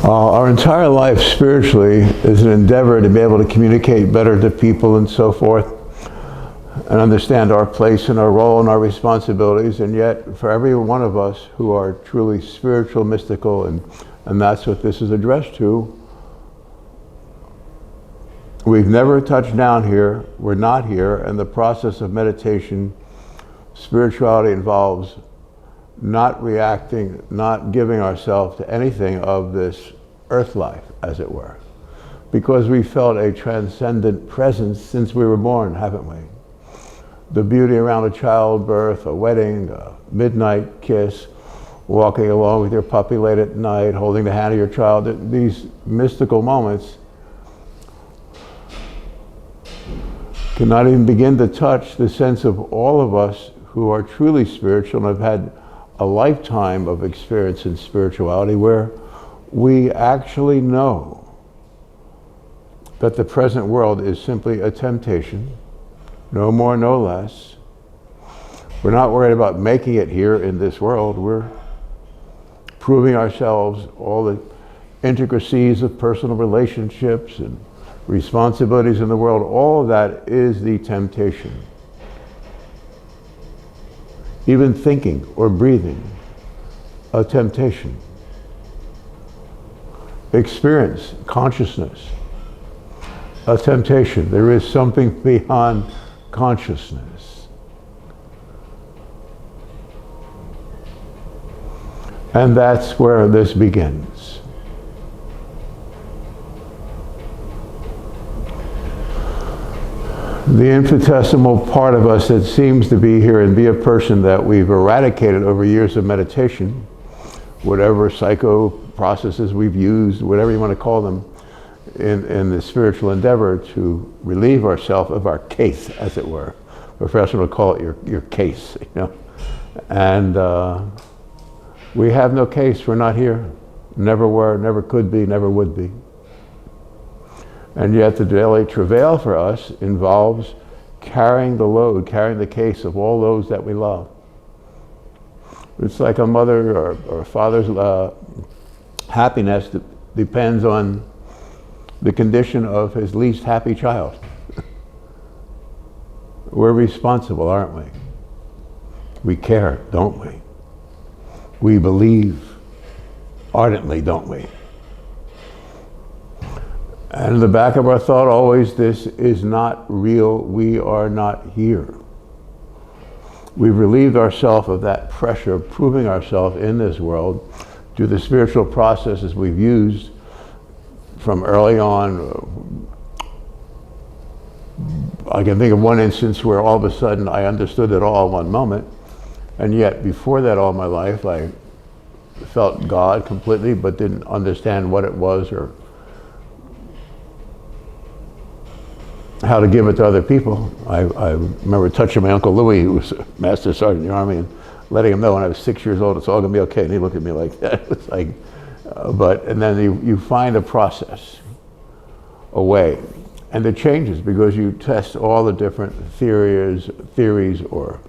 Our entire life spiritually is an endeavor to be able to communicate better to people and so forth, and understand our place and our role and our responsibilities. And yet, for every one of us who are truly spiritual, mystical, and that's what this is addressed to, we've never touched down here, we're not here, and the process of meditation, spirituality involves not reacting, not giving ourselves to anything of this earth life, as it were. Because we felt a transcendent presence since we were born, haven't we? The beauty around a childbirth, a wedding, a midnight kiss, walking along with your puppy late at night, holding the hand of your child, these mystical moments cannot even begin to touch the sense of all of us who are truly spiritual and have had a lifetime of experience in spirituality, where we actually know that the present world is simply a temptation, no more, no less. We're not worried about making it here in this world. We're proving ourselves, all the intricacies of personal relationships and responsibilities in the world, all of that is the temptation. Even thinking or breathing, a temptation. Experience, consciousness, a temptation. There is something beyond consciousness. And that's where this begins. The infinitesimal part of us that seems to be here and be a person that we've eradicated over years of meditation, whatever psycho processes we've used, whatever you want to call them, in the spiritual endeavor to relieve ourselves of our case, as it were. A professor would call it your case, you know. And we have no case, we're not here. Never were, never could be, never would be. And yet the daily travail for us involves carrying the load, carrying the case of all those that we love. It's like a mother or a father's happiness that depends on the condition of his least happy child. We're responsible, aren't we? We care, don't we? We believe ardently, don't we? And in the back of our thought always, this is not real, we are not here. We've relieved ourselves of that pressure of proving ourselves in this world through the spiritual processes we've used from early on. I can think of one instance where all of a sudden I understood it all in one moment, and yet before that all my life I felt God completely but didn't understand what it was or how to give it to other people. I remember touching my Uncle Louis, who was a Master Sergeant in the Army, and letting him know when I was 6 years old, it's all gonna be okay. And he looked at me like that. It's like, and then you find a process, a way. And it changes because you test all the different theories or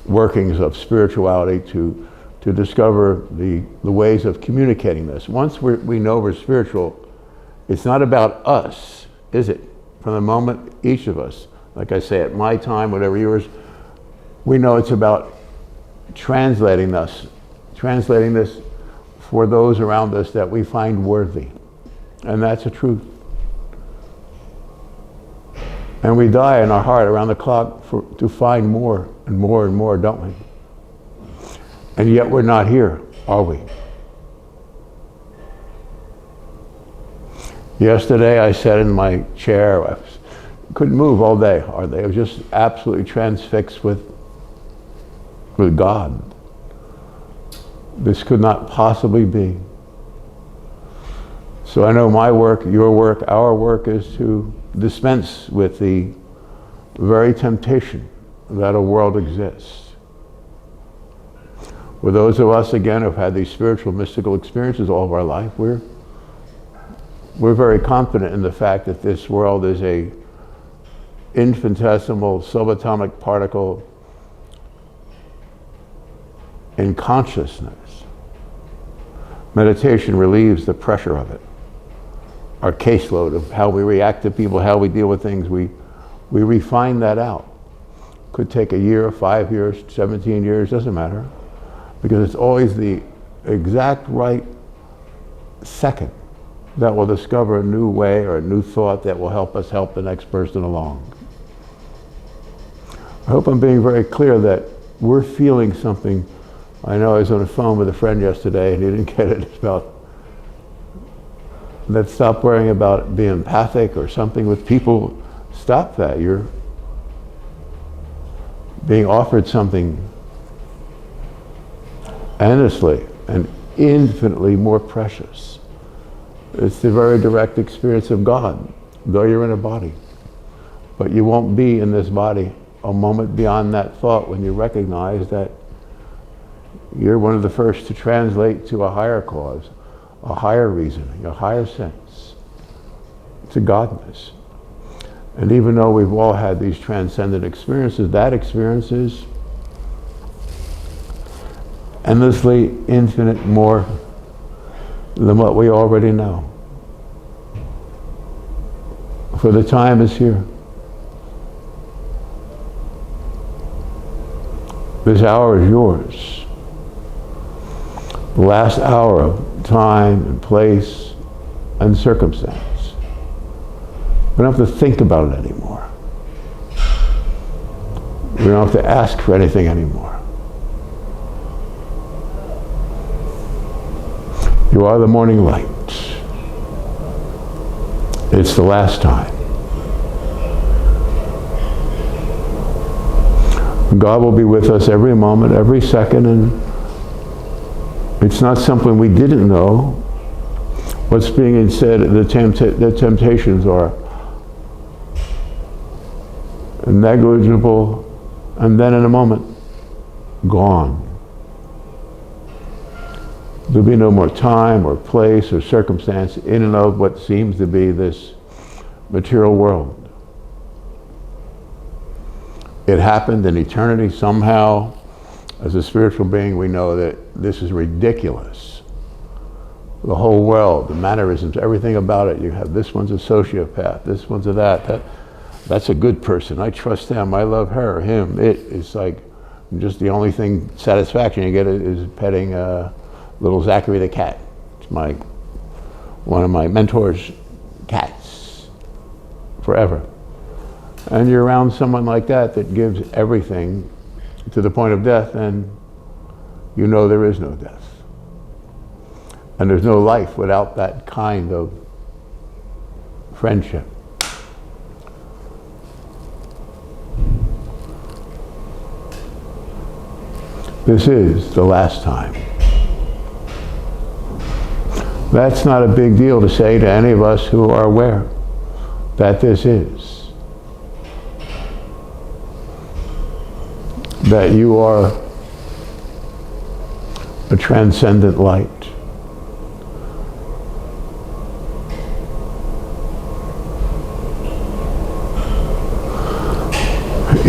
workings of spirituality to discover the ways of communicating this. Once we know we're spiritual, it's not about us, is it? From the moment each of us, like I say, at my time, whatever yours, we know it's about translating this for those around us that we find worthy. And that's the truth. And we die in our heart around the clock to find more and more and more, don't we? And yet we're not here, are we? Yesterday I sat in my chair, I couldn't move all day, hardly. I was just absolutely transfixed with God. This could not possibly be. So I know my work, your work, our work is to dispense with the very temptation that a world exists. For those of us, again, who've had these spiritual, mystical experiences all of our life, we're very confident in the fact that this world is a infinitesimal subatomic particle in consciousness. Meditation relieves the pressure of it. Our caseload of how we react to people, how we deal with things, we refine that out. Could take a year, 5 years, 17 years, doesn't matter. Because it's always the exact right second that will discover a new way or a new thought that will help us help the next person along. I hope I'm being very clear that we're feeling something. I know I was on the phone with a friend yesterday and he didn't get it. It's about, let's stop worrying about being empathic or something with people. Stop that. You're being offered something endlessly and infinitely more precious. It's the very direct experience of God, though you're in a body. But you won't be in this body a moment beyond that thought when you recognize that you're one of the first to translate to a higher cause, a higher reasoning, a higher sense, to Godness. And even though we've all had these transcendent experiences, that experience is endlessly infinite more than what we already know. For the time is here. This hour is yours. The last hour of time and place and circumstance. We don't have to think about it anymore. We don't have to ask for anything anymore. You are the morning light. It's the last time. God will be with us every moment, every second, and it's not something we didn't know. What's being said, the temptations are negligible, and then in a moment, gone. There'll be no more time or place or circumstance in and of what seems to be this material world. It happened in eternity somehow. As a spiritual being, we know that this is ridiculous. The whole world, the mannerisms, everything about it. You have this one's a sociopath, this one's a that's a good person. I trust them, I love her, him. It's like just the only thing satisfaction you get is petting little Zachary the cat. It's one of my mentor's cats forever. And you're around someone like that gives everything to the point of death, and you know there is no death. And there's no life without that kind of friendship. This is the last time. That's not a big deal to say to any of us who are aware that this is. That you are a transcendent light.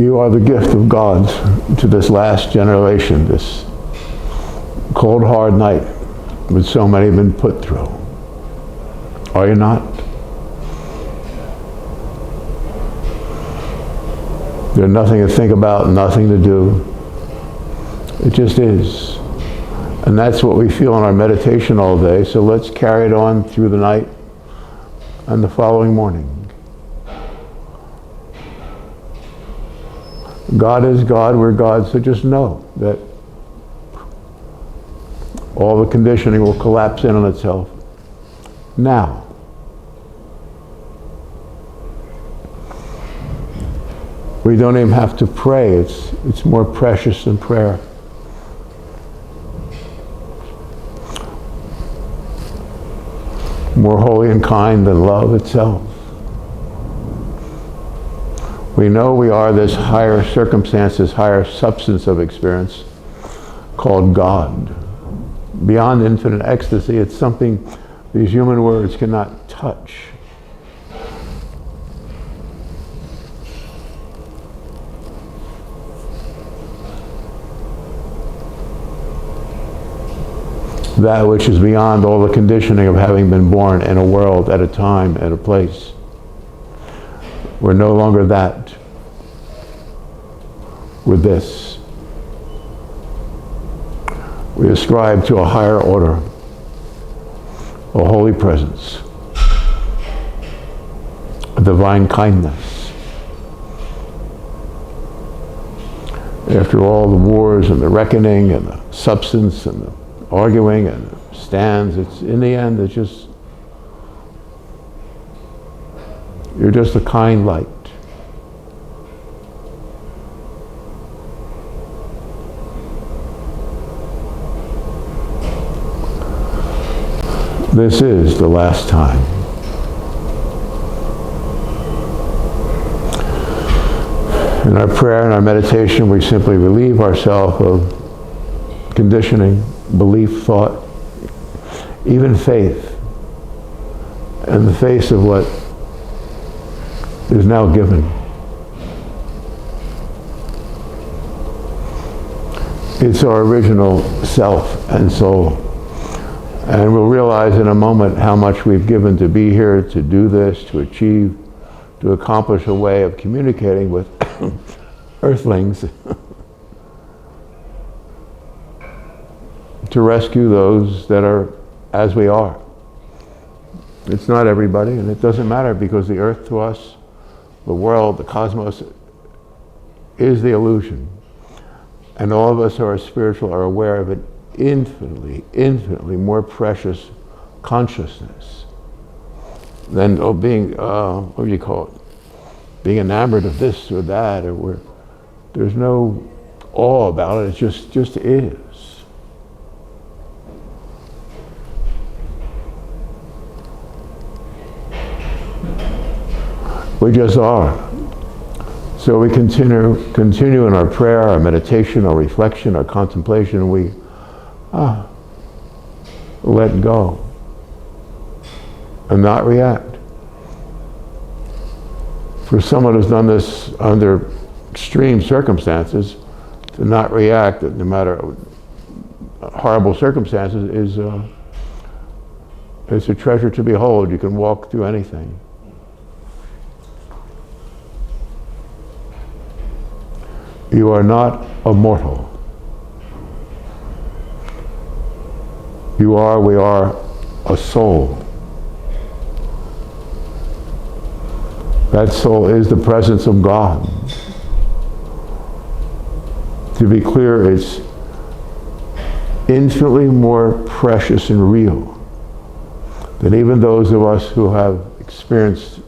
You are the gift of God to this last generation, this cold, hard night which so many have been put through. Are you not? There's nothing to think about, nothing to do. It just is. And that's what we feel in our meditation all day, so let's carry it on through the night and the following morning. God is God, we're God, so just know that all the conditioning will collapse in on itself now. We don't even have to pray. It's more precious than prayer. More holy and kind than love itself. We know we are this higher circumstance, this higher substance of experience called God. Beyond infinite ecstasy, it's something these human words cannot touch. that which is beyond all the conditioning of having been born in a world, at a time, at a place. We're no longer that. We're this. We ascribe to a higher order, a holy presence, a divine kindness. After all the wars and the reckoning and the substance and the arguing and the stands, it's in the end, it's just, you're just a kind light. This is the last time. In our prayer and our meditation, we simply relieve ourselves of conditioning, belief, thought, even faith, in the face of what is now given. It's our original self and soul. And we'll realize in a moment how much we've given to be here, to do this, to achieve, to accomplish a way of communicating with earthlings, to rescue those that are as we are. It's not everybody, and it doesn't matter, because the earth to us, the world, the cosmos, is the illusion. And all of us who are spiritual are aware of an infinitely, infinitely more precious consciousness than being, what do you call it? Being enamored of this or that, or there's no awe about it, it just is. We just are. So we continue in our prayer, our meditation, our reflection, our contemplation. We let go and not react. For someone who's done this under extreme circumstances, to not react, no matter horrible circumstances, is a treasure to behold. You can walk through anything. You are not a mortal. We are a soul. That soul is the presence of God. To be clear, it's infinitely more precious and real than even those of us who have experienced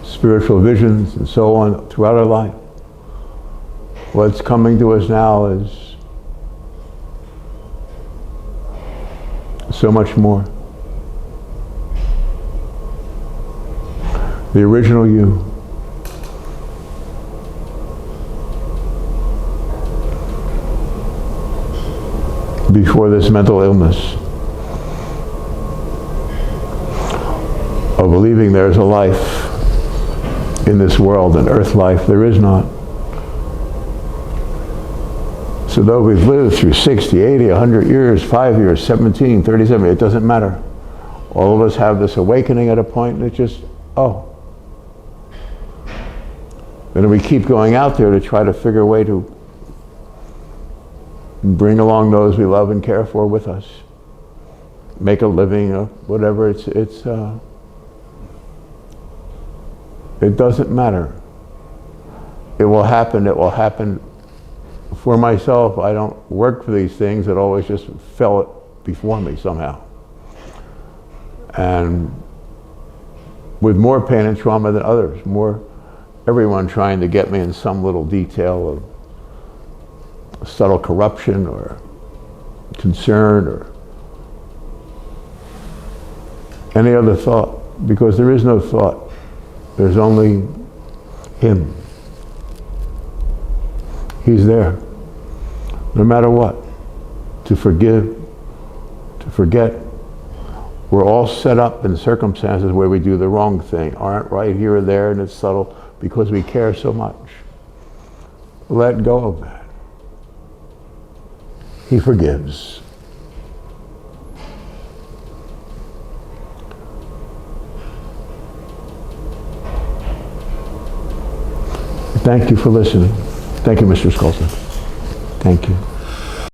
spiritual visions and so on throughout our life. What's coming to us now is so much more. The original you. Before this mental illness of believing there's a life in this world, an earth life, there is not. So though we've lived through 60, 80, 100 years, 5 years, 17, 37, it doesn't matter. All of us have this awakening at a point, and it's just, oh. And then we keep going out there to try to figure a way to bring along those we love and care for with us. Make a living, whatever, it doesn't matter. It will happen, it will happen. For myself, I don't work for these things, it always just fell before me somehow. And with more pain and trauma than others, everyone trying to get me in some little detail of subtle corruption or concern or any other thought, because there is no thought. There's only Him. He's there, no matter what, to forgive, to forget. We're all set up in circumstances where we do the wrong thing, aren't right here or there, and it's subtle because we care so much. Let go of that. He forgives. Thank you for listening. Thank you, Mr. Skolson. Thank you.